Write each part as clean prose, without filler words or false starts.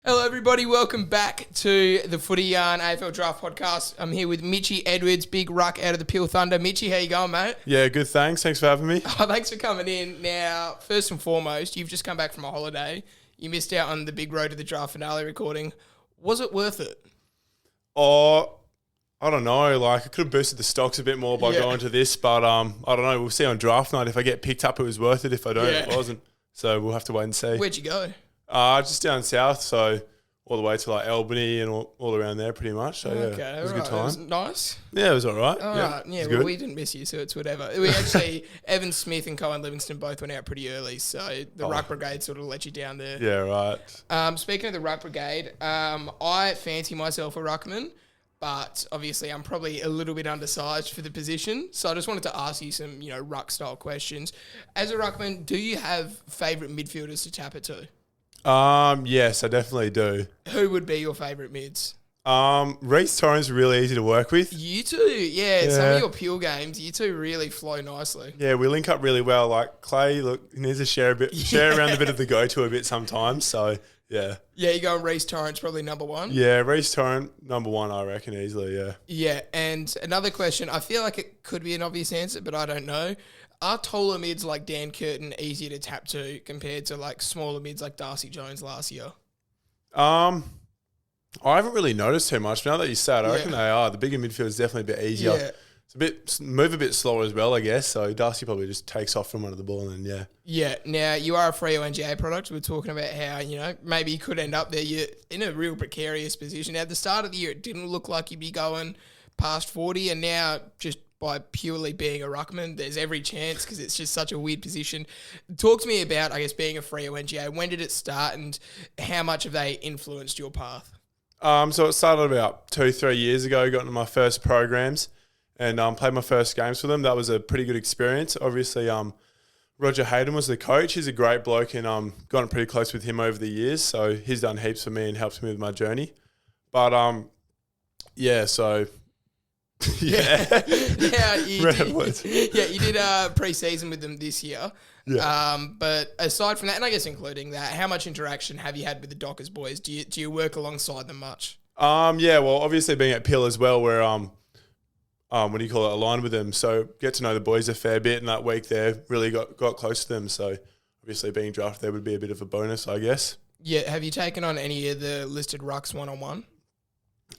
Hello, everybody. Welcome back to the Footy Yarn AFL Draft Podcast. I'm here with Mitchy Edwards, big ruck out of the Peel Thunder. Mitchy, how you going, mate? Yeah, good, thanks. Thanks for having me. Oh, thanks for coming in. Now, first and foremost, you've just come back from a holiday. You missed out on the big road to the draft finale recording. Was it worth it? Oh, I don't know. Like, I could have boosted the stocks a bit more by going to this, but I don't know. We'll see on draft night. If I get picked up, it was worth it. If I don't, it wasn't. So we'll have to wait and see. Where'd you go? Just down south, so all the way to like Albany and all around there pretty much. So yeah, it was a good time. It was nice. Yeah, it was all right. All right. Yeah, well, we didn't miss you, so it's whatever. We actually, Evan Smith and Cohen Livingston both went out pretty early, so the ruck brigade sort of let you down there. Yeah, right. Speaking of the ruck brigade, I fancy myself a ruckman, but obviously I'm probably a little bit undersized for the position. So I just wanted to ask you some, ruck style questions. As a ruckman, do you have favourite midfielders to tap it to? Yes, I definitely do. Who would be your favourite mids? Reece Torrens really easy to work with. You two, yeah. Some of your Peel games, you two really flow nicely. Yeah, we link up really well. Like Clay, look, he needs to share around a bit of the go-to a bit sometimes. So yeah. Yeah, you're going Reece Torrens probably number one. Yeah, Reece Torrens number one, I reckon easily. Yeah. Yeah, and another question. I feel like it could be an obvious answer, but I don't know. Are taller mids like Dan Curtin easier to tap to compared to like smaller mids like Darcy Jones last year? I haven't really noticed too much. Now that you say it, I reckon they are. The bigger midfield is definitely a bit easier. Yeah. It's move a bit slower as well, I guess. So Darcy probably just takes off from under the ball and then, Yeah. Now, you are a Freo NGA product. We're talking about how, maybe you could end up there. You're in a real precarious position. At the start of the year, it didn't look like you'd be going past 40, and now just by purely being a ruckman, there's every chance because it's just such a weird position. Talk to me about, I guess, being a Freo NGA. When did it start and how much have they influenced your path? So it started about 2-3 years ago. Got into my first programs and played my first games for them. That was a pretty good experience. Obviously, Roger Hayden was the coach. He's a great bloke and gotten pretty close with him over the years. So he's done heaps for me and helped me with my journey. But so... Yeah, you did pre-season with them this year. Yeah. But aside from that, and I guess including that, how much interaction have you had with the Dockers boys? Do you work alongside them much? Yeah, well, obviously being at Peel as well, where aligned with them, so get to know the boys a fair bit. And that week there, really got close to them. So obviously being drafted there would be a bit of a bonus, I guess. Yeah. Have you taken on any of the listed rucks one-on-one?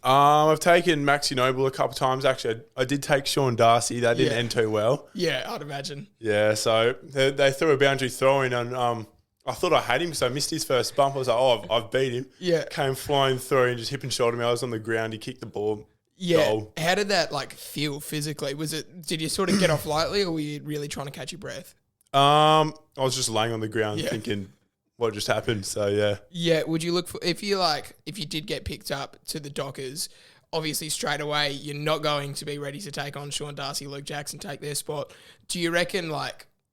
I've taken Maxi Noble a couple of times. Actually, I did take Sean Darcy. That didn't end too well. Yeah, I'd imagine. Yeah, so they threw a boundary throw in and I thought I had him, so I missed his first bump. I was like, I've beat him. Yeah. Came flying through and just hip and shouldered me. I was on the ground. He kicked the ball. Yeah. Goal. How did that feel physically? Did you sort of get off lightly or were you really trying to catch your breath? I was just laying on the ground thinking what just happened. So yeah. Yeah. Would you look for if you did get picked up to the Dockers, obviously straight away you're not going to be ready to take on Sean Darcy, Luke Jackson, take their spot. Do you reckon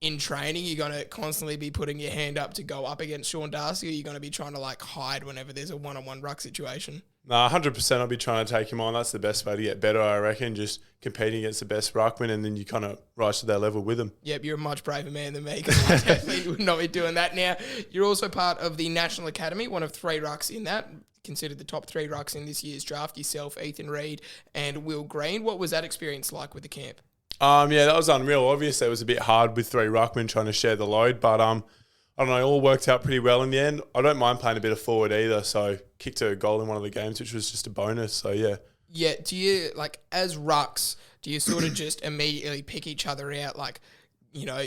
in training you're going to constantly be putting your hand up to go up against Sean Darcy, or are you going to be trying to hide whenever there's a one-on-one ruck situation? Nah, 100% I'll be trying to take him on. That's the best way to get better, I reckon, just competing against the best ruckman and then you kind of rise to their level with them. Yep, you're a much braver man than me because I definitely would not be doing that. Now, you're also part of the National Academy, one of 3 rucks in that, considered the top 3 rucks in this year's draft, yourself, Ethan Reid and Will Green. What was that experience like with the camp? Yeah, that was unreal. Obviously, it was a bit hard with 3 ruckmen trying to share the load, but I don't know, it all worked out pretty well in the end. I don't mind playing a bit of forward either, so kicked a goal in one of the games, which was just a bonus, so yeah. Yeah, do you, as rucks, do you sort of just immediately pick each other out,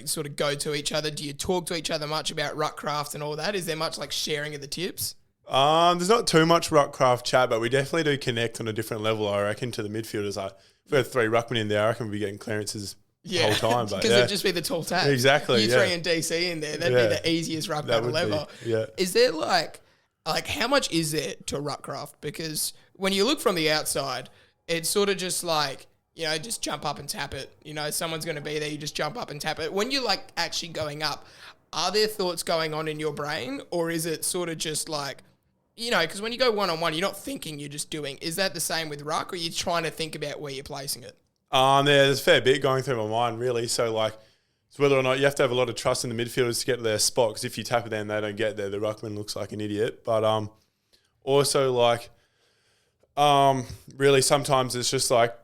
sort of go to each other? Do you talk to each other much about ruck craft and all that? Is there much, sharing of the tips? There's not too much ruck craft chat, but we definitely do connect on a different level, I reckon, to the midfielders. If we had 3 ruckmen in there, I reckon we'd be getting clearances the whole time. Because it'd just be the tall tap. Exactly, You 3 and DC in there, that'd be the easiest ruck battle ever. Yeah. Is there, how much is there to ruck craft? Because when you look from the outside, it's sort of just just jump up and tap it. Someone's going to be there, you just jump up and tap it. When you're, actually going up, are there thoughts going on in your brain? Or is it sort of just because when you go one-on-one, you're not thinking, you're just doing. Is that the same with ruck, or are you trying to think about where you're placing it? There's a fair bit going through my mind, really. So, it's whether or not you have to have a lot of trust in the midfielders to get to their spot, because if you tap it there and they don't get there, the ruckman looks like an idiot. But also like, really sometimes it's just like,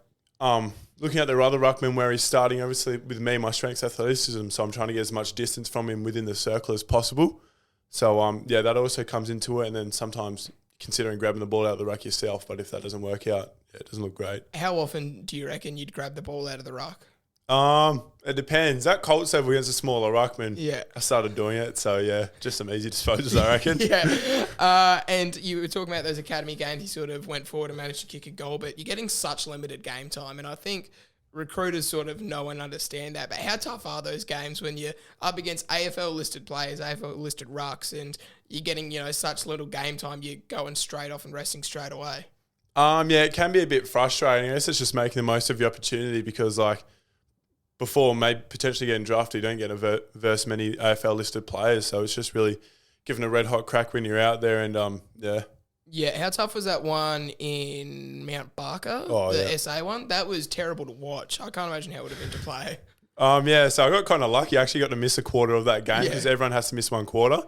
looking at the other ruckman where he's starting, obviously with me, my strength's athleticism, so I'm trying to get as much distance from him within the circle as possible. So, that also comes into it. And then sometimes considering grabbing the ball out of the ruck yourself, but if that doesn't work out, it doesn't look great. How often do you reckon you'd grab the ball out of the ruck? It depends. That Colts level against a smaller ruckman, Yeah. I started doing it. So, yeah, just some easy disposals, I reckon. Yeah. And you were talking about those academy games. You sort of went forward and managed to kick a goal, but you're getting such limited game time. And I think recruiters sort of know and understand that. But how tough are those games when you're up against AFL-listed players, AFL-listed rucks, and you're getting, such little game time, you're going straight off and resting straight away? It can be a bit frustrating. I guess it's just making the most of your opportunity because, like, before maybe potentially getting drafted, you don't get versus many AFL listed players. So it's just really giving a red hot crack when you're out there. And Yeah, how tough was that one in Mount Barker, SA one? That was terrible to watch. I can't imagine how it would have been to play. So I got kind of lucky. I actually got to miss a quarter of that game because everyone has to miss one quarter.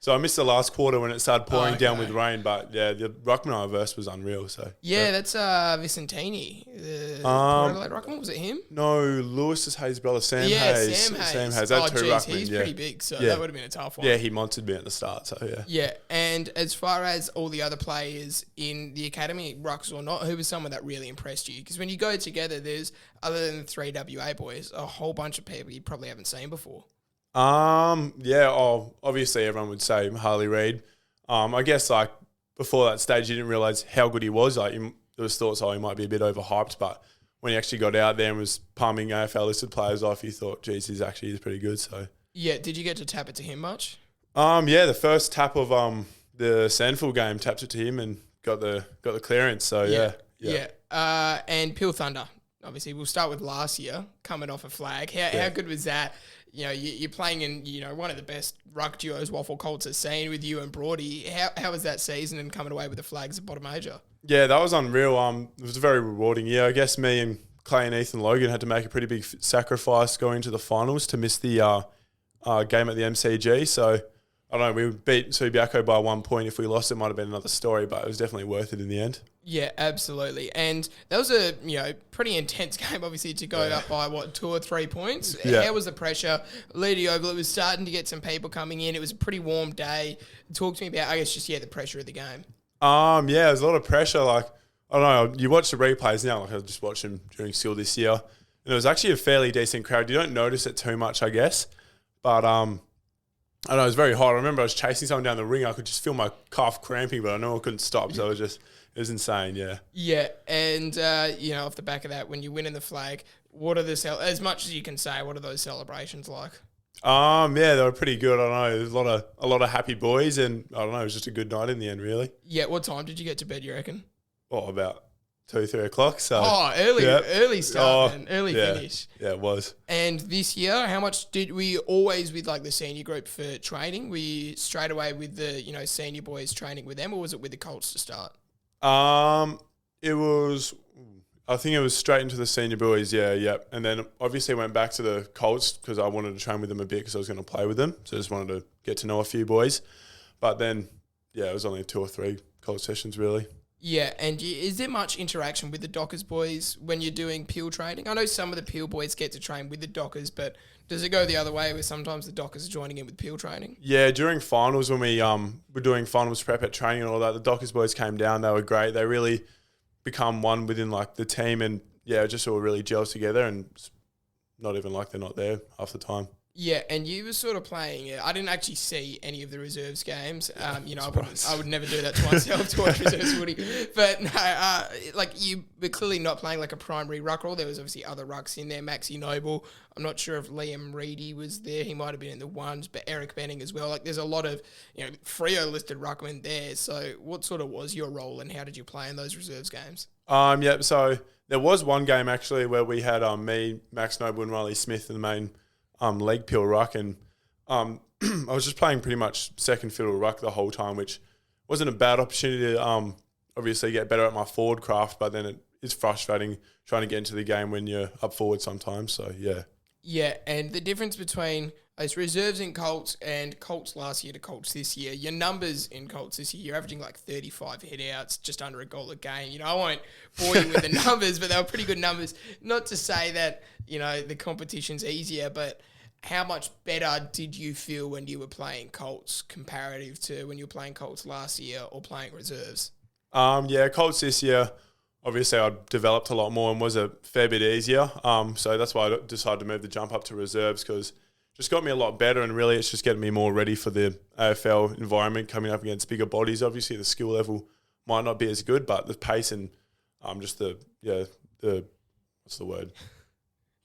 So I missed the last quarter when it started pouring down with rain. But yeah, the ruckman I versed was unreal. So that's Vicentini, the Port Adelaide ruckman. Was it him? No, Lewis's Hayes' brother, Sam Hayes. Sam Hayes. That two ruckmen. He's pretty big, so that would have been a tough one. Yeah, he monstered me at the start. So yeah. Yeah, and as far as all the other players in the academy, rucks or not, who was someone that really impressed you? Because when you go together, there's, other than the 3 WA boys, a whole bunch of people you probably haven't seen before. Obviously everyone would say Harley Reid. I guess like before that stage you didn't realise how good he was. Like there was thoughts, he might be a bit overhyped, but when he actually got out there and was palming AFL listed players off, you thought, geez, he's pretty good. So yeah, did you get to tap it to him much? The first tap of the Sandford game tapped it to him and got the clearance. So yeah. And Peel Thunder. Obviously, we'll start with last year, coming off a flag. How good was that? You're playing in, one of the best ruck duos Waffle Colts has seen with you and Brody. How was that season and coming away with the flags at bottom major? Yeah, that was unreal. It was a very rewarding year. I guess me and Clay and Ethan Logan had to make a pretty big sacrifice going into the finals to miss the game at the MCG. So, I don't know, we beat Subiaco by 1 point. If we lost, it might have been another story, but it was definitely worth it in the end. Yeah, absolutely. And that was a pretty intense game, obviously, to go up by, 2 or 3 points. Yeah. How was the pressure leading over? It was starting to get some people coming in. It was a pretty warm day. Talk to me about, I guess, just, the pressure of the game. There's a lot of pressure. Like, I don't know, you watch the replays now, like I just watched them during school this year, and it was actually a fairly decent crowd. You don't notice it too much, I guess. But, I don't know, it was very hot. I remember I was chasing someone down the ring. I could just feel my calf cramping, but I know I couldn't stop, so it was insane, yeah. Yeah, and, off the back of that, when you win in the flag, what are as much as you can say, what are those celebrations like? They were pretty good. I don't know, there's a lot of happy boys, and I don't know, it was just a good night in the end, really. Yeah, what time did you get to bed, you reckon? About 2-3 o'clock. So early start and early finish. Yeah, it was. And this year, how much did we always with like the senior group for training? Were you straight away with the senior boys training with them, or was it with the Colts to start? I think it was straight into the senior boys, yeah. And then obviously went back to the Colts because I wanted to train with them a bit because I was going to play with them. So I just wanted to get to know a few boys. But then, it was only 2 or 3 Colts sessions really. Yeah, and is there much interaction with the Dockers boys when you're doing Peel training? I know some of the Peel boys get to train with the Dockers, but does it go the other way where sometimes the Dockers are joining in with Peel training? Yeah, during finals when we were doing finals prep at training and all that, the Dockers boys came down. They were great. They really become one within like the team, and just all really gels together, and it's not even like they're not there half the time. Yeah, and you were sort of playing. I didn't actually see any of the reserves games. I would never do that to myself to watch reserves footy. But no, you were clearly not playing like a primary ruck role. There was obviously other rucks in there. Maxie Noble. I'm not sure if Liam Reedy was there. He might have been in the ones, but Eric Benning as well. Like there's a lot of Freo listed ruckmen there. So what sort of was your role, and how did you play in those reserves games? So there was one game actually where we had me, Max Noble, and Riley Smith in the main leg peel ruck, and I was just playing pretty much second fiddle ruck the whole time, which wasn't a bad opportunity to obviously get better at my forward craft, but then it is frustrating trying to get into the game when you're up forward sometimes. So yeah. Yeah, and the difference between, It's reserves in Colts and Colts last year to Colts this year. Your numbers in Colts this year, you're averaging like 35 hit-outs, just under a goal a game. I won't bore you with the numbers, but they were pretty good numbers. Not to say that, the competition's easier, but how much better did you feel when you were playing Colts comparative to when you were playing Colts last year or playing reserves? Colts this year, obviously I developed a lot more and was a fair bit easier. So that's why I decided to move the jump up to reserves, because just got me a lot better, and really it's just getting me more ready for the AFL environment, coming up against bigger bodies. Obviously the skill level might not be as good, but the pace and just the what's the word?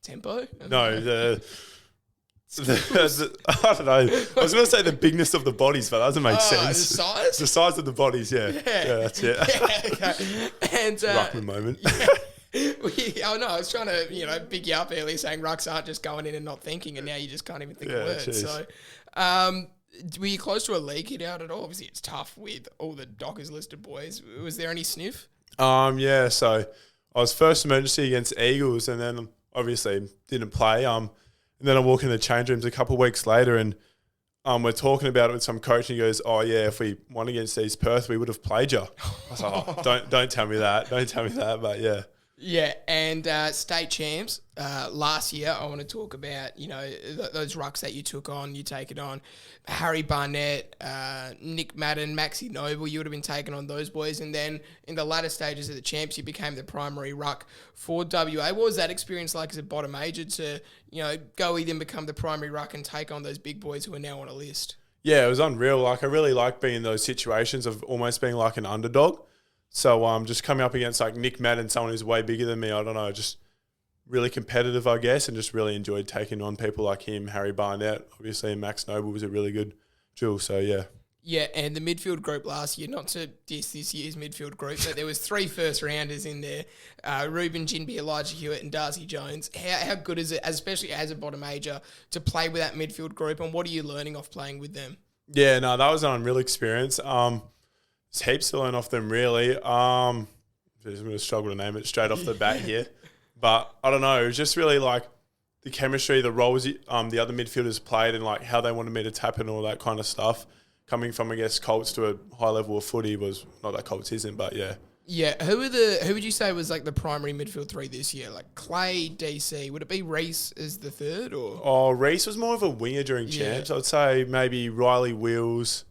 Tempo? No, I don't know. I was going to say the bigness of the bodies, but that doesn't make sense. The size? The size of the bodies, yeah, that's it. Yeah, okay. And Ruckman moment. I was trying to, big you up earlier saying rucks aren't just going in and not thinking, and now you just can't even think of words. Geez. So, were you close to a league hit out at all? Obviously, it's tough with all the Dockers listed boys. Was there any sniff? So I was first emergency against Eagles, and then obviously didn't play. And then I walk in the change rooms a couple of weeks later, and we're talking about it with some coach, and he goes, "Oh yeah, if we won against East Perth, we would have played you." I was like, "Don't tell me that, but yeah." Yeah, and state champs last year. I want to talk about those rucks that you took on. You take it on Harry Barnett, Nick Madden, Maxi Noble. You would have been taking on those boys, and then in the latter stages of the champs, you became the primary ruck for WA. What was that experience like as a bottom major to go with and become the primary ruck and take on those big boys who are now on a list? Yeah, it was unreal. Like, I really like being in those situations of almost being like an underdog. So just coming up against like Nick Madden, someone who's way bigger than me, I don't know, just really competitive, I guess, and just really enjoyed taking on people like him, Harry Barnett, obviously, and Max Noble was a really good duel. So yeah. Yeah, and the midfield group last year, not to diss this year's midfield group, but there was 3 first-rounders in there, Ruben Jinby, Elijah Hewitt and Darcy Jones. How good is it, especially as a bottom major, to play with that midfield group, and what are you learning off playing with them? Yeah, no, that was an unreal experience. There's heaps to learn off them, really. I'm going to struggle to name it straight off the bat here. But I don't know, it was just really like the chemistry, the roles the other midfielders played, and like how they wanted me to tap and all that kind of stuff. Coming from, I guess, Colts to a high level of footy was, not that Colts isn't, but yeah. Yeah, who would you say was like the primary midfield 3 this year? Like Clay, DC, would it be Reece as the third or? Oh, Reece was more of a winger during champs. I'd say maybe Riley Wills.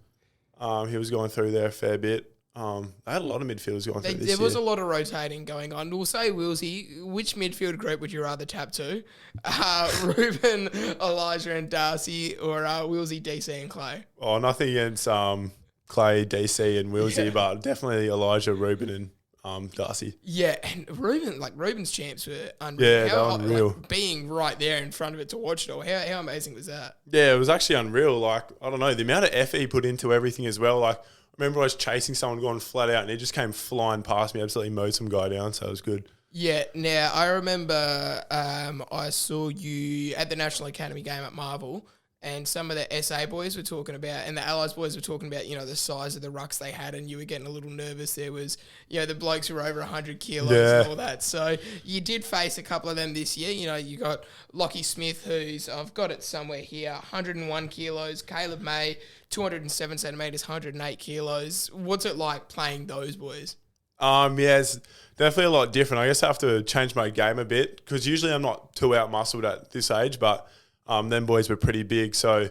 He was going through there a fair bit. I had a lot of midfielders going through this year. There was a lot of rotating going on. We'll say Willsy. Which midfield group would you rather tap to? Ruben, Elijah and Darcy, or Willsy, DC and Clay? Oh, nothing against Clay, DC and Willsy, but definitely Elijah, Ruben and Darcy. Yeah, and Ruben's champs were unreal. Yeah, they're unreal. Like, being right there in front of it to watch it all, how amazing was that? Yeah, it was actually unreal. Like, I don't know, the amount of effort he put into everything as well. Like, I remember I was chasing someone going flat out and he just came flying past me, absolutely mowed some guy down, so it was good. Yeah, now I remember I saw you at the National Academy game at Marvel, and some of the SA boys were talking about, and the Allies boys were talking about, the size of the rucks they had, and you were getting a little nervous. There was, the blokes who were over 100 kilos and all that. So you did face a couple of them this year. You got Lockie Smith, who's, I've got it somewhere here, 101 kilos. Caleb May, 207 centimetres, 108 kilos. What's it like playing those boys? It's definitely a lot different. I guess I have to change my game a bit, because usually I'm not too out-muscled at this age, but them boys were pretty big. So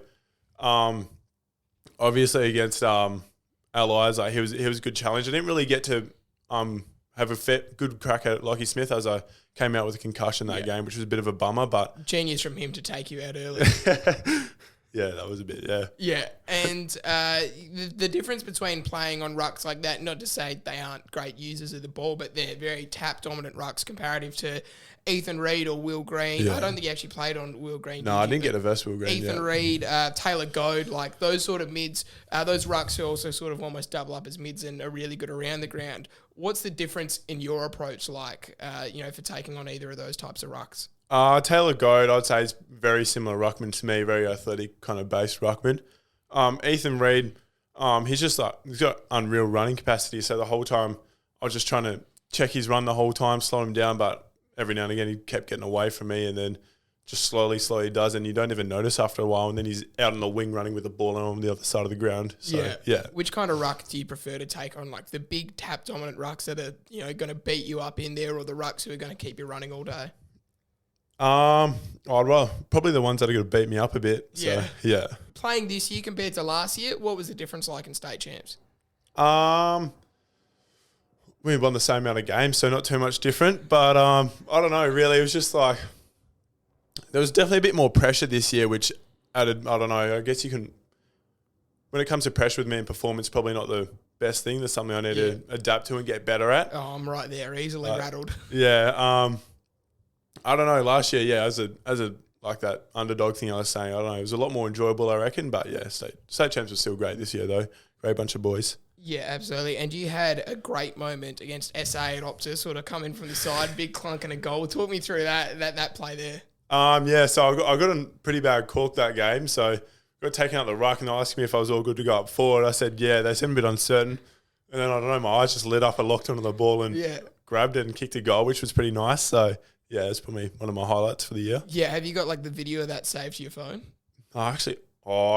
obviously against Allies, like he was a good challenge. I didn't really get to have a good crack at Lockie Smith, as I came out with a concussion that game, which was a bit of a bummer. But genius from him to take you out early. Yeah, that was a bit, yeah. Yeah, and the difference between playing on rucks like that, not to say they aren't great users of the ball, but they're very tap-dominant rucks comparative to Ethan Reid or Will Green. Yeah. I don't think he actually played on Will Green. No, I didn't get a verse Will Green. Ethan Reid, Taylor Goad, like those sort of mids, those rucks who also sort of almost double up as mids and are really good around the ground. What's the difference in your approach like, for taking on either of those types of rucks? Taylor Goad, I'd say, is very similar ruckman to me, very athletic kind of based ruckman. Ethan Reid, he's got unreal running capacity. So the whole time I was just trying to check his run the whole time, slow him down, but every now and again he kept getting away from me. And then just slowly does, and you don't even notice after a while, and then he's out on the wing running with the ball on the other side of the ground. So, yeah. Which kind of ruck do you prefer to take on? Like the big tap dominant rucks that are, going to beat you up in there, or the rucks who are going to keep you running all day? Probably the ones that are going to beat me up a bit. So, yeah. Playing this year compared to last year, what was the difference like in state champs? We won the same amount of games, so not too much different. But I don't know, really. It was just like there was definitely a bit more pressure this year, which added, I don't know, I guess you can, when it comes to pressure with me in performance, probably not the best thing. There's something I need to adapt to and get better at. Oh, I'm right there, easily rattled. Yeah. I don't know, last year, as a like that underdog thing I was saying, I don't know, it was a lot more enjoyable, I reckon. But yeah, state champs were still great this year, though. Great bunch of boys. Yeah, absolutely. And you had a great moment against SA at Optus, sort of coming from the side, big clunk and a goal. Talk me through that play there. So I got a pretty bad cork that game. So I got taken out the ruck and they asked me if I was all good to go up forward. I said, yeah. They seemed a bit uncertain. And then, I don't know, my eyes just lit up. I locked onto the ball and grabbed it and kicked a goal, which was pretty nice. So, yeah, it's probably one of my highlights for the year. Yeah, have you got, like, the video of that saved to your phone? I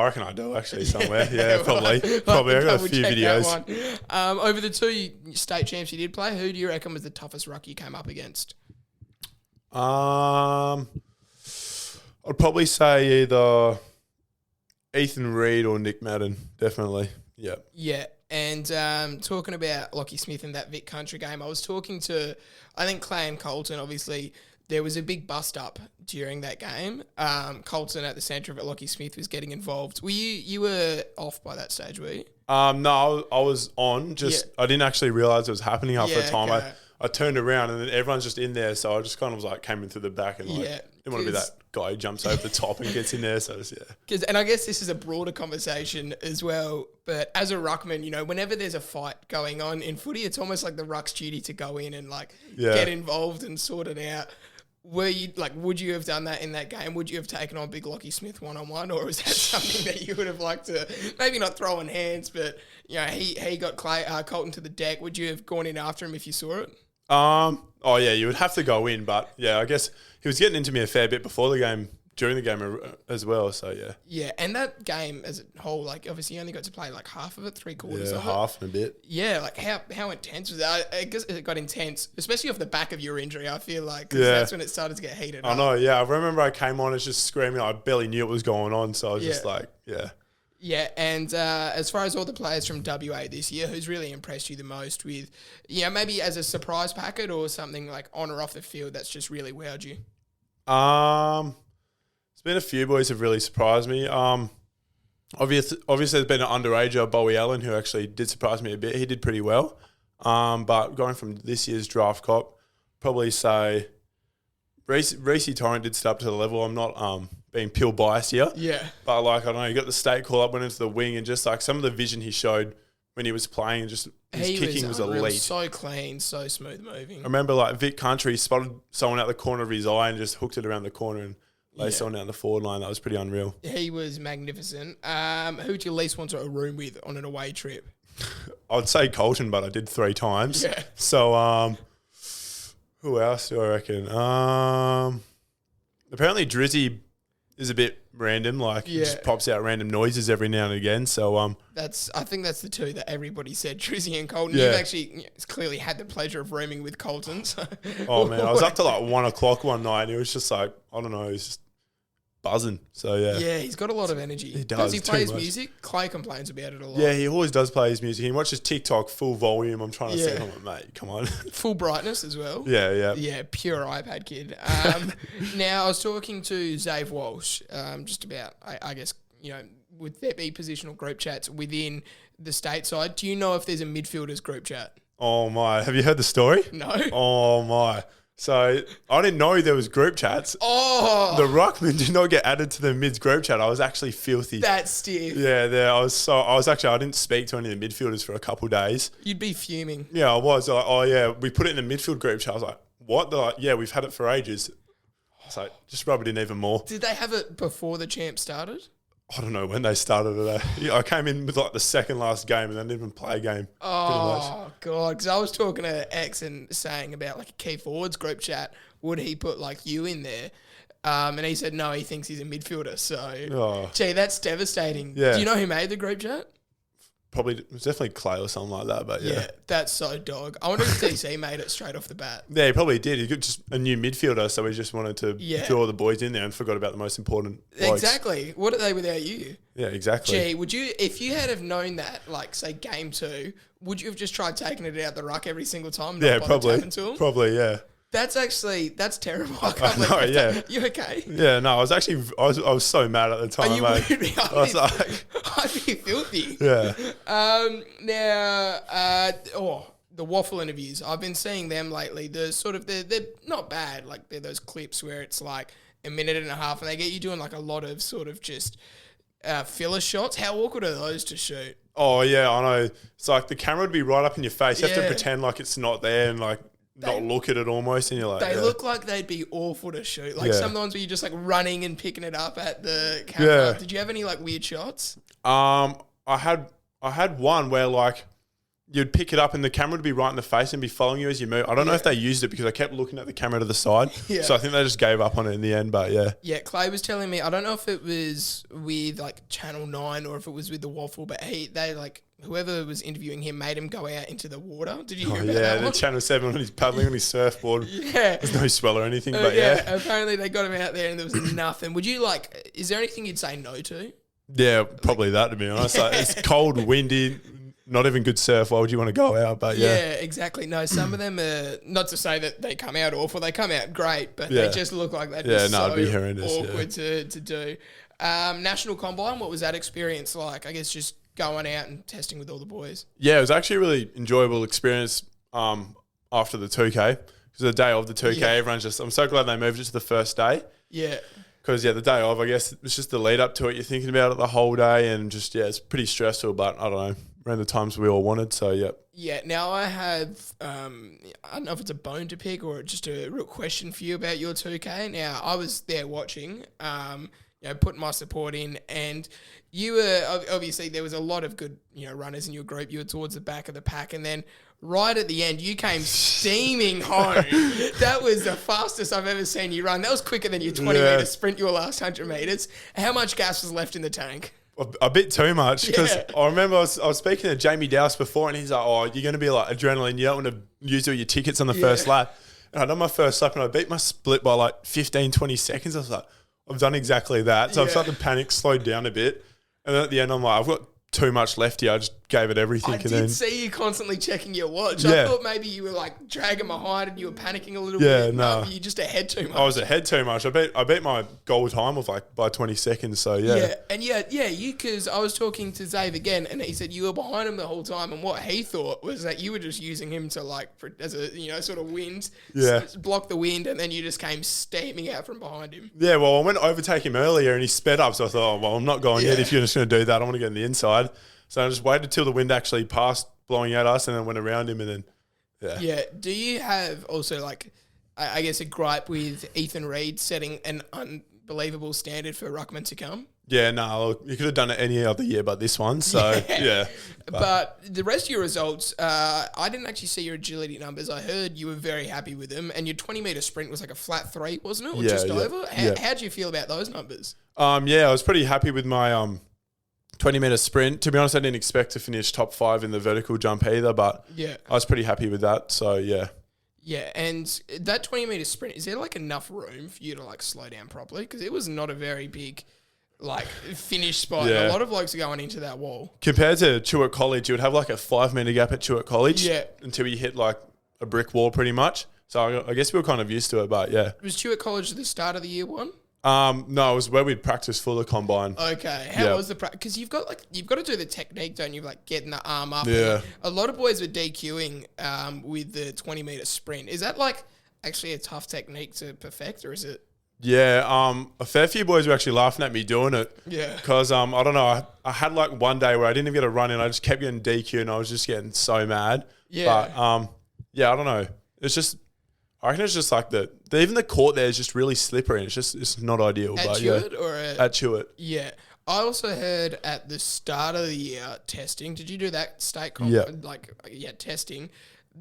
reckon I do, actually, somewhere. Yeah, probably. Probably. I got a few videos. Over the two state champs you did play, who do you reckon was the toughest ruck you came up against? I'd probably say either Ethan Reid or Nick Madden, definitely. Yeah. Yeah. And talking about Lockie Smith in that Vic Country game, I was talking to, I think, Clay and Colton. Obviously, there was a big bust-up during that game. Colton at the centre of it, Lockie Smith was getting involved. You were off by that stage, were you? No, I was on. I didn't actually realise it was happening half the time. Okay. I turned around and then everyone's just in there, so I just kind of was like came in through the back and didn't want to be that guy who jumps over the top and gets in there. So and I guess this is a broader conversation as well. But as a ruckman, whenever there's a fight going on in footy, it's almost like the ruck's duty to go in and get involved and sort it out. Would you have done that in that game? Would you have taken on Big Lockie Smith one-on-one, or was that something that you would have liked to, maybe not throw in hands, but he got Colton to the deck? Would you have gone in after him if you saw it? You would have to go in, but I guess he was getting into me a fair bit before the game, during the game as well, so yeah. Yeah, and that game as a whole, obviously you only got to play half of it, 3/4 of it. Yeah, half and a bit. Yeah, how intense was that? I guess it got intense, especially off the back of your injury, I feel like, because that's when it started to get heated up. I know, I remember I came on, it's just screaming, I barely knew what was going on, so I was just Yeah, and as far as all the players from WA this year, who's really impressed you the most with, maybe as a surprise packet or something on or off the field that's just really wowed you? There's been a few boys have really surprised me. Obviously there's been an underager, Bowie Allen, who actually did surprise me a bit. He did pretty well. But going from this year's draft cop, probably say Reece Torrent did step up to the level. I'm not being pure biased here. Yeah. But I don't know, he got the state call up, went into the wing, and just some of the vision he showed when he was playing, and just his kicking was elite. So clean, so smooth moving. I remember Vic Country spotted someone out the corner of his eye and just hooked it around the corner and laid someone down the forward line. That was pretty unreal. He was magnificent. Who'd you least want to room with on an away trip? I'd say Colton, but I did 3 times. Yeah. So, who else do I reckon? Apparently Drizzy is a bit random. He just pops out random noises every now and again. So, I think that's the two that everybody said, Drizzy and Colton. Yeah. You've actually clearly had the pleasure of rooming with Colton. So. Oh man, I was up to 1 o'clock one night and it was just I don't know, it was just buzzing. So yeah, he's got a lot of energy. He does he play his music? Clay complains about it a lot. Yeah, he always does play his music. He watches TikTok full volume. I'm trying to say, mate, come on. Full brightness as well. Yeah, pure iPad kid. Now I was talking to Zave Walsh just about, I guess, would there be positional group chats within the state side? Do you know if there's a midfielders group chat? Oh my, have you heard the story? No. Oh my. So I didn't know there was group chats. Oh, the ruckman did not get added to the mids group chat. I was actually filthy. That's stiff. Yeah, I didn't speak to any of the midfielders for a couple of days. You'd be fuming. Yeah, I was. We put it in the midfield group chat. I was like, what? They're like, yeah, we've had it for ages. So just rub it in even more. Did they have it before the champ started? I don't know when they started it. I came in with the second last game and they didn't even play a game. Oh, God. Because I was talking to X and saying about a key forwards group chat. Would he put you in there? And he said no, he thinks he's a midfielder. So, Oh. gee, that's devastating. Yeah. Do you know who made the group chat? Probably, it was definitely Clay or something like that, but yeah. That's so dog. I wonder if DC made it straight off the bat. Yeah, he probably did. He got just a new midfielder, so he just wanted to draw the boys in there and forgot about the most important blokes. Exactly. What are they without you? Yeah, exactly. Gee, would you, if you had have known that, like, say, game 2, would you have just tried taking it out the ruck every single time? Yeah, probably. To him? Probably, yeah. That's terrible. I can't believe know, that. yeah. You okay? Yeah, no, I was so mad at the time, Are you mate. worried? I was like, I'd be filthy. yeah. The waffle interviews. I've been seeing them lately. They're not bad. Like, they're those clips where it's like a minute and a half and they get you doing like a lot of sort of just filler shots. How awkward are those to shoot? Oh, yeah, I know. It's like the camera would be right up in your face. You have to Yeah. pretend like it's not there and like not look at it almost, and you're like, They look like they'd be awful to shoot. Like some of the ones where you're just like running and picking it up at the camera. Yeah. Did you have any like weird shots? I had one where like you'd pick it up and the camera would be right in the face and be following you as you move. I don't know if they used it because I kept looking at the camera to the side. Yeah. So I think they just gave up on it in the end, but yeah. Yeah, Clay was telling me, I don't know if it was with like Channel 9 or if it was with the Waffle, but whoever was interviewing him made him go out into the water. Did you hear about that the one? Channel 7 when he's paddling on his surfboard. Yeah. There's no swell or anything, but yeah. Apparently they got him out there and there was nothing. Would you like, is there anything you'd say no to? Yeah, probably that, to be honest. Like, it's cold, windy, not even good surf. Why would you want to go out? But yeah. Yeah, exactly. No, some of them are, not to say that they come out awful, they come out great, but they just look like they'd be it'd be horrendous, awkward to do. National Combine, what was that experience like? I guess just going out and testing with all the boys. Yeah, it was actually a really enjoyable experience after the 2K. Because the day of the 2K, everyone's just, I'm so glad they moved it to the first day. Yeah. Because, the day of, I guess, it's just the lead up to it. You're thinking about it the whole day and just, it's pretty stressful, but I don't know, around the times we all wanted, so, yeah. Yeah, now I have, I don't know if it's a bone to pick or just a real question for you about your 2K. Now, I was there watching, putting my support in, and you were, obviously, there was a lot of good, runners in your group. You were towards the back of the pack, and then right at the end, you came steaming home. That was the fastest I've ever seen you run. That was quicker than your 20-metre sprint, your last 100 metres. How much gas was left in the tank? A bit too much, because I remember I was speaking to Jamie Dowse before, and he's like, "Oh, you're going to be like adrenaline. You don't want to use all your tickets on the first lap." And I done my first lap, and I beat my split by like 15, 20 seconds. I was like, "I've done exactly that." So I've started to panic, slowed down a bit, and then at the end, I'm like, "I've got too much left here." I just gave it everything. I did see you constantly checking your watch. I thought maybe you were like dragging behind and you were panicking a little bit. Yeah, no. You just ahead too much. I was ahead too much. I beat my goal time of like by 20 seconds. So yeah. You because I was talking to Zave again and he said you were behind him the whole time, and what he thought was that you were just using him to like as a sort of wind, block the wind, and then you just came steaming out from behind him. Yeah, well, I went to overtake him earlier and he sped up, so I thought, I'm not going yet. If you're just going to do that, I want to get on the inside. So I just waited till the wind actually passed, blowing at us, and then went around him, and then, Yeah. Do you have also, like, I guess, a gripe with Ethan Reid setting an unbelievable standard for ruckman to come? Yeah, no, you could have done it any other year but this one, so, yeah. But the rest of your results, I didn't actually see your agility numbers. I heard you were very happy with them, and your 20-metre sprint was like a flat 3, wasn't it? Or just over? How do you feel about those numbers? I was pretty happy with my 20-metre sprint. To be honest, I didn't expect to finish top 5 in the vertical jump either, but I was pretty happy with that. So, yeah. Yeah, and that 20-metre sprint, is there, like, enough room for you to, like, slow down properly? Because it was not a very big, like, finish spot. Yeah. A lot of blokes are going into that wall. Compared to Chewett College, you would have, like, a 5-metre gap at Chewett College until you hit, like, a brick wall pretty much. So, I guess we were kind of used to it, but, yeah. Was Chewett College the start of the year one? No, it was where we'd practice for the combine. Okay, how was the practice? Because you've got to do the technique, don't you? Like getting the arm up. Yeah. A lot of boys were DQing with the 20-metre sprint. Is that like actually a tough technique to perfect, or is it? Yeah, a fair few boys were actually laughing at me doing it. Yeah. Because, I don't know, I had like one day where I didn't even get a run in. I just kept getting DQ and I was just getting so mad. Yeah. But, I don't know. It's just, I reckon it's just like even the court there is just really slippery. And it's not ideal. At but Chewett yeah. or at Chewett? Yeah. I also heard at the start of the year testing. Did you do that state Yeah. testing?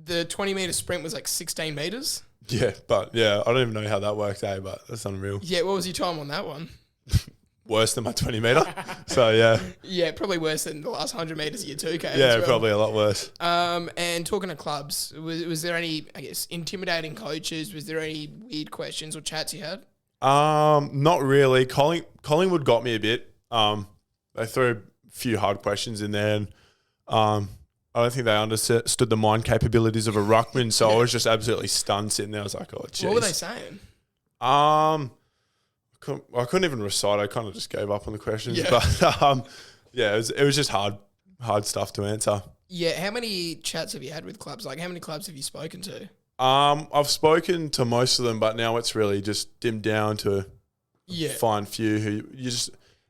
The 20-metre sprint was like 16 metres. Yeah, but yeah, I don't even know how that worked, but that's unreal. Yeah, what was your time on that one? Worse than my 20 metre. So yeah. Yeah, probably worse than the last 100 metres of your 2K. Yeah, as well. probably a lot worse. And talking to clubs, was there any, I guess, intimidating coaches? Was there any weird questions or chats you had? Not really. Collingwood got me a bit. They threw a few hard questions in there, and I don't think they understood the mind capabilities of a ruckman. So I was just absolutely stunned sitting there. I was like, oh, jeez. What were they saying? I couldn't even recite. I kind of just gave up on the questions. Yeah. But yeah, it was just hard stuff to answer. Yeah, how many chats have you had with clubs? Like, how many clubs have you spoken to? I've spoken to most of them, but now it's really just dimmed down to find few who you just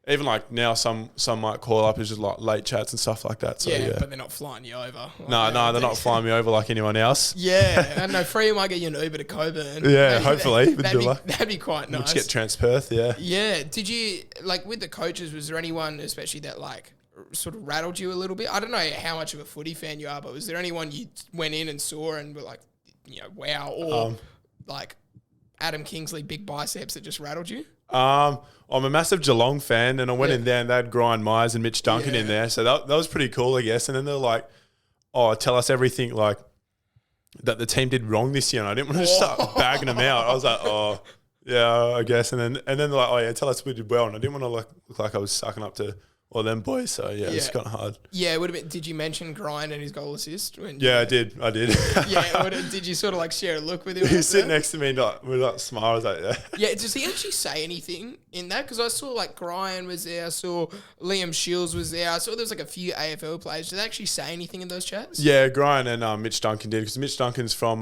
even like now some might call up as just like late chats and stuff like that. So yeah, but they're not flying you over. No, they're not flying me over like anyone else. Yeah, I know. Free might get you an Uber to Coburn. Yeah, hopefully. That'd be quite nice. We'll just get Transperth, yeah. Yeah. Did you, like, with the coaches, was there anyone especially that, like, sort of rattled you a little bit? I don't know how much of a footy fan you are, but was there anyone you went in and saw and were like, you know, wow, or like Adam Kingsley, big biceps that just rattled you? I'm a massive Geelong fan, and I went in there and they had Brian Myers and Mitch Duncan in there, so that was pretty cool, I guess. And then they're like, "Oh, tell us everything like that the team did wrong this year." And I didn't want to start bagging them out. I was like, "Oh, yeah, I guess." And then they're like, "Oh yeah, tell us we did well." And I didn't want to look like I was sucking up to all them boys. So yeah, it's kind of hard. Yeah, it would have been. Did you mention Grind and his goal assist? I did. Yeah, did you sort of like share a look with him? He was sitting next to me and we like smile. I was like, yeah. Yeah, does he actually say anything in that? Because I saw like Grind was there, I saw Liam Shields was there, I saw there was like a few AFL players. Did they actually say anything in those chats? Yeah, Grind and Mitch Duncan did, because Mitch Duncan's from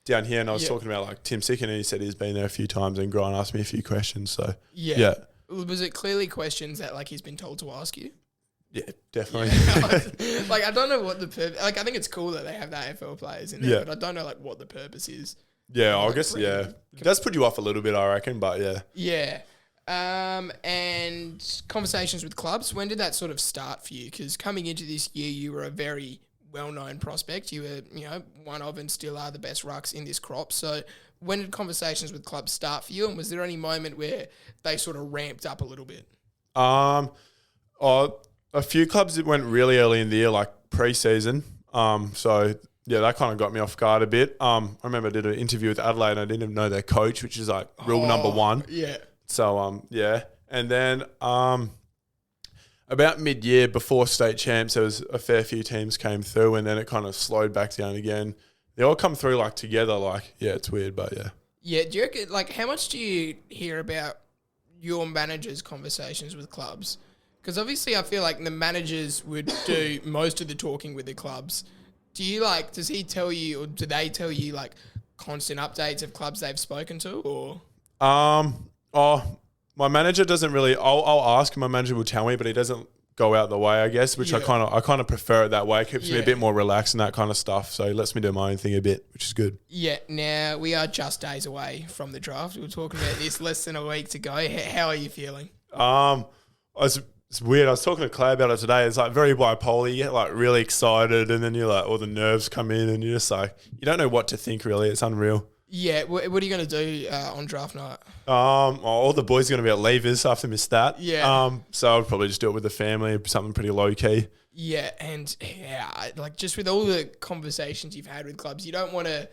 down here, and I was talking about like Tim Sicken, and he said he's been there a few times, and Grind asked me a few questions. So yeah. Was it clearly questions that like he's been told to ask you? Yeah, definitely. Yeah. Like, I don't know what the purpose... Like, I think it's cool that they have the AFL players in there, but I don't know, like, what the purpose is. Yeah, I guess, it does put you off a little bit, I reckon, but yeah. Yeah. And conversations with clubs, when did that sort of start for you? Because coming into this year, you were a very well-known prospect. You were, you know, one of and still are the best rucks in this crop. So when did conversations with clubs start for you? And was there any moment where they sort of ramped up a little bit? A few clubs that went really early in the year, like pre-season. So yeah, that kind of got me off guard a bit. I remember I did an interview with Adelaide and I didn't even know their coach, which is like rule number one. Yeah. So yeah. And then about mid-year before state champs, there was a fair few teams came through, and then it kind of slowed back down again. They all come through like together, like, yeah, it's weird, but yeah. Yeah, do you reckon, like, how much do you hear about your manager's conversations with clubs? Because obviously I feel like the managers would do most of the talking with the clubs. Do you does he tell you, or do they tell you like constant updates of clubs they've spoken to, or? My manager doesn't really, I'll ask, my manager will tell me, but he doesn't go out the way, I guess, which I kind of prefer it that way. It keeps me a bit more relaxed and that kind of stuff. So he lets me do my own thing a bit, which is good. Yeah. Now we are just days away from the draft. We were talking about this less than a week to go. How are you feeling? It's weird. I was talking to Clay about it today. It's like very bipolar. You get like really excited, and then you're like, all the nerves come in, and you're just like, you don't know what to think really. It's unreal. Yeah. What are you going to do on draft night? All the boys are going to be at Levers after my stat. Yeah. So I'll probably just do it with the family, something pretty low key. Yeah, and like just with all the conversations you've had with clubs, you don't want to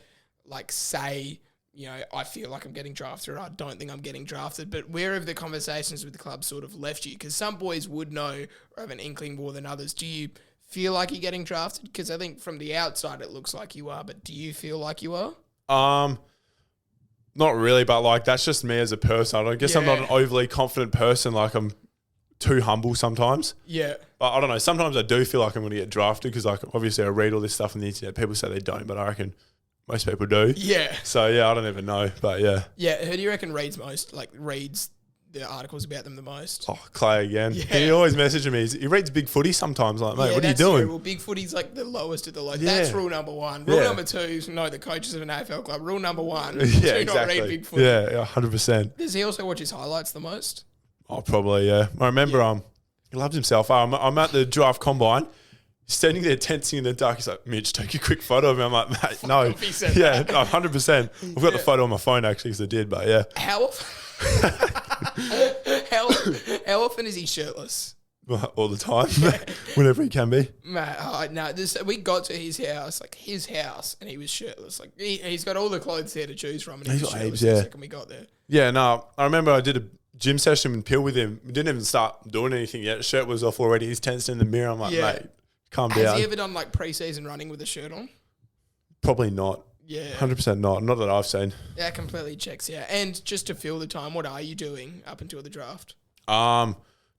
like say, you know, I feel like I'm getting drafted, or I don't think I'm getting drafted. But where have the conversations with the club sort of left you? Because some boys would know or have an inkling more than others. Do you feel like you're getting drafted? Because I think from the outside it looks like you are, but do you feel like you are? Not really, but like that's just me as a person. I guess I'm not an overly confident person. Like I'm too humble sometimes. Yeah. But I don't know. Sometimes I do feel like I'm going to get drafted because like obviously I read all this stuff on the internet. People say they don't, but I reckon most people do. Yeah. So, yeah, I don't even know, but yeah. Yeah, who do you reckon reads the articles about them the most? Oh, Clay again. Yeah. He always messages me. He reads Big Footy sometimes. Like, mate, what are you doing? True. Well, Big Footy's like the lowest of the low. Yeah. That's rule number one. Rule number two is know the coaches of an AFL club. Rule number one, do not read Big Footy. Yeah, 100%. Does he also watch his highlights the most? Oh, probably, yeah. I remember he loves himself. I'm at the draft combine. He's standing there tensing in the dark. He's like, Mitch, take a quick photo of me. I'm like, mate, no. If he said Yeah, that. 100%. I've got the photo on my phone actually because I did, but yeah. How often? how often is he shirtless? All the time, whenever he can be. Mate, no, we got to his house, and he was shirtless. Like he's got all the clothes there to choose from, and he was shirtless the second we got there. Yeah, no, I remember I did a gym session in Peel with him. We didn't even start doing anything yet. Shirt was off already. He's tensed in the mirror. I'm like, mate, calm down. Has he ever done like pre-season running with a shirt on? Probably not. Yeah. 100% not. Not that I've seen. That completely checks out. And just to fill the time, what are you doing up until the draft?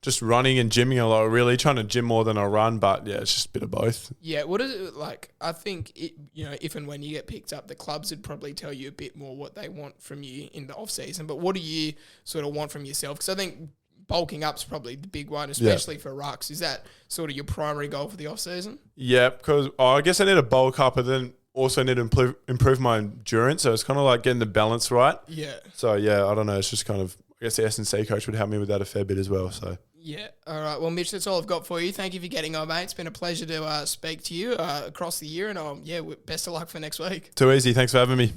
Just running and gymming a lot. Really trying to gym more than I run, but yeah, it's just a bit of both. Yeah, what is it like? I think if and when you get picked up, the clubs would probably tell you a bit more what they want from you in the off season. But what do you sort of want from yourself? Because I think bulking up's probably the big one, especially for rucks. Is that sort of your primary goal for the off season? Yeah, because I guess I need a bulk up, and then also need to improve my endurance. So it's kind of like getting the balance right. Yeah. So yeah, I don't know. It's just kind of, I guess the S&C coach would help me with that a fair bit as well. So. Yeah. All right. Well, Mitch, that's all I've got for you. Thank you for getting on, mate. It's been a pleasure to speak to you across the year. And best of luck for next week. Too easy. Thanks for having me.